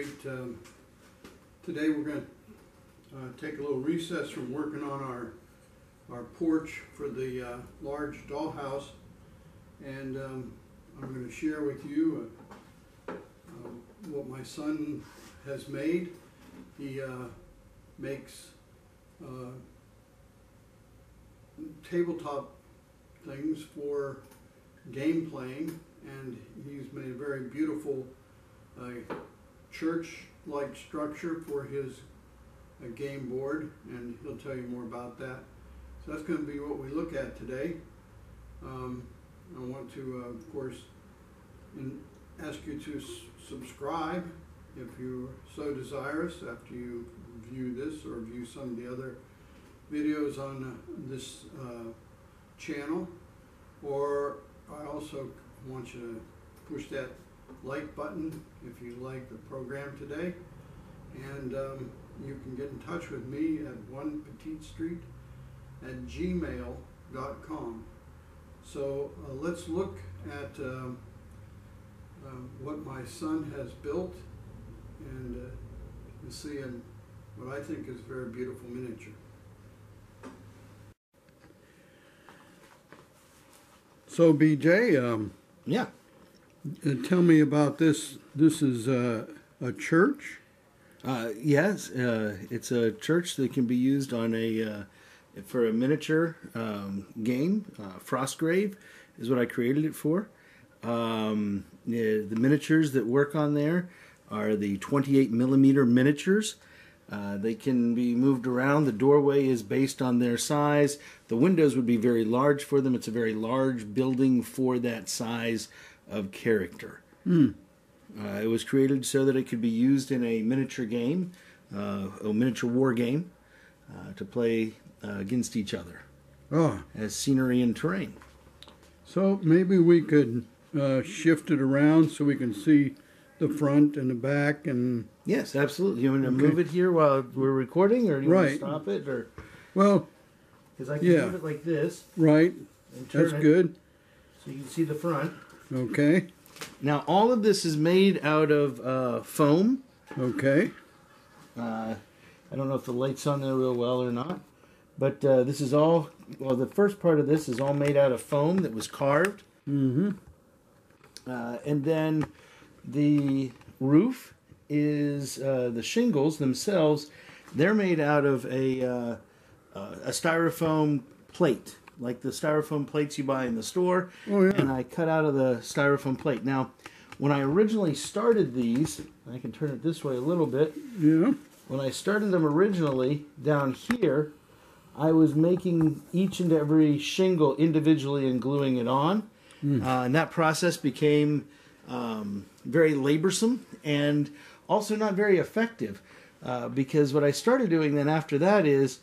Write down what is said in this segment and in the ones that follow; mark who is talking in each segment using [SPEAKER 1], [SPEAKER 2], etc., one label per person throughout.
[SPEAKER 1] Street. Today we're going to take a little recess from working on our porch for the large dollhouse, and I'm going to share with you what my son has made. He makes tabletop things for game playing, and he's made a very beautiful church-like structure for his game board, and he'll tell you more about that. So that's going to be what we look at today. I want to, of course, ask you to subscribe if you're so desirous after you view this or view some of the other videos on this channel. Or I also want you to push that like button if you like the program today, and you can get in touch with me at onepetitestreet@gmail.com. So let's look at what my son has built, and you see what I think is a very beautiful miniature. So BJ,
[SPEAKER 2] yeah.
[SPEAKER 1] Tell me about this. This is a church?
[SPEAKER 2] Yes, it's a church that can be used on for a miniature game. Frostgrave is what I created it for. The miniatures that work on there are the 28mm miniatures. They can be moved around. The doorway is based on their size. The windows would be very large for them. It's a very large building for that size of character. It was created so that it could be used in a miniature game, a miniature war game, to play against each other as scenery and terrain.
[SPEAKER 1] So maybe we could shift it around so we can see the front and the back. And
[SPEAKER 2] yes, absolutely. You want to move it here while we're recording, or do you want to stop it? Or
[SPEAKER 1] well,
[SPEAKER 2] because I can move it like this.
[SPEAKER 1] Right. That's good.
[SPEAKER 2] So you can see the front.
[SPEAKER 1] Okay.
[SPEAKER 2] Now all of this is made out of foam.
[SPEAKER 1] Okay.
[SPEAKER 2] I don't know if the light's on there real well or not, but this is all. Well, the first part of this is all made out of foam that was carved.
[SPEAKER 1] Mm-hmm.
[SPEAKER 2] And then the roof is the shingles themselves. They're made out of a styrofoam plate, like the styrofoam plates you buy in the store.
[SPEAKER 1] Oh, yeah.
[SPEAKER 2] And I cut out of the styrofoam plate. Now, when I originally started these, I can turn it this way a little bit.
[SPEAKER 1] Yeah.
[SPEAKER 2] When I started them originally down here, I was making each and every shingle individually and gluing it on. And that process became very laborsome and also not very effective, because what I started doing then after that is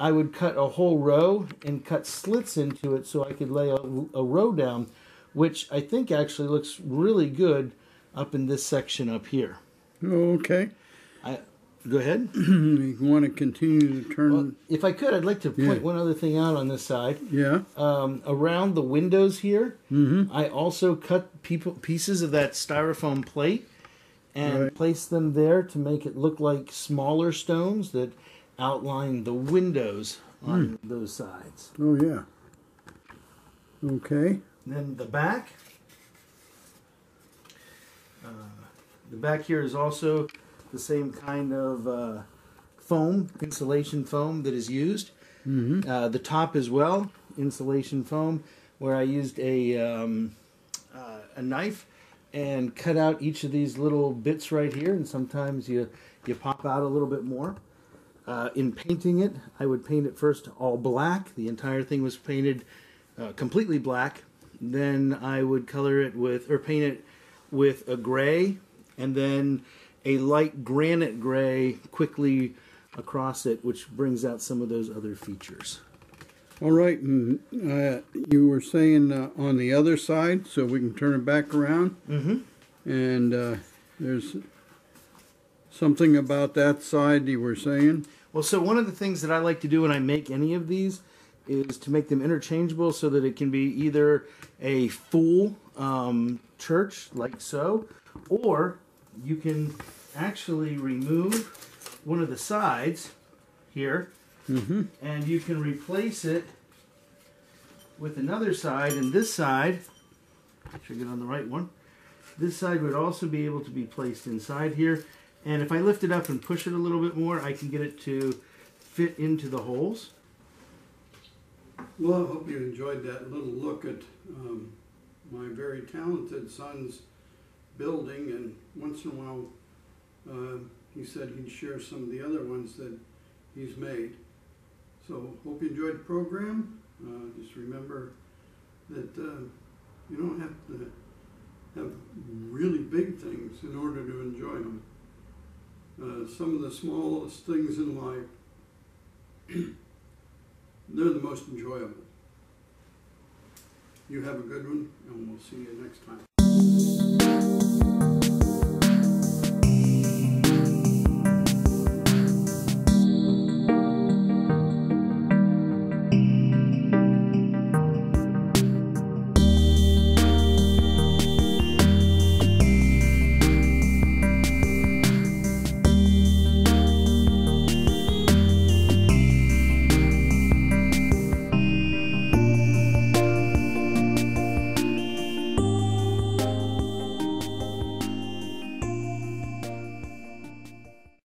[SPEAKER 2] I would cut a whole row and cut slits into it so I could lay a row down, which I think actually looks really good up in this section up here.
[SPEAKER 1] Okay.
[SPEAKER 2] Go ahead.
[SPEAKER 1] You want to continue to turn...
[SPEAKER 2] Well, if I could, I'd like to point one other thing out on this side.
[SPEAKER 1] Yeah.
[SPEAKER 2] Around the windows here, I also cut pieces of that styrofoam plate and placed them there to make it look like smaller stones that outline the windows on those sides.
[SPEAKER 1] Oh, yeah. Okay.
[SPEAKER 2] And then the back. The back here is also the same kind of foam, insulation foam that is used. The top as well, insulation foam, where I used a knife and cut out each of these little bits right here, and sometimes you pop out a little bit more. In painting it, I would paint it first all black. The entire thing was painted completely black. Then I would color it with, or paint it with a gray, and then a light granite gray quickly across it, which brings out some of those other features.
[SPEAKER 1] All right, and you were saying on the other side, so we can turn it back around. And there's something about that side you were saying.
[SPEAKER 2] Well, so one of the things that I like to do when I make any of these is to make them interchangeable so that it can be either a full church, like so, or you can actually remove one of the sides here, and you can replace it with another side, and this side, should get on the right one, this side would also be able to be placed inside here, and if I lift it up and push it a little bit more, I can get it to fit into the holes.
[SPEAKER 1] Well, I hope you enjoyed that little look at my very talented son's building, and once in a while he said he'd share some of the other ones that he's made. So hope you enjoyed the program. Just remember that you don't have to have really big things in order to enjoy them. Some of the smallest things in life, they're the most enjoyable. You have a good one, and we'll see you next time.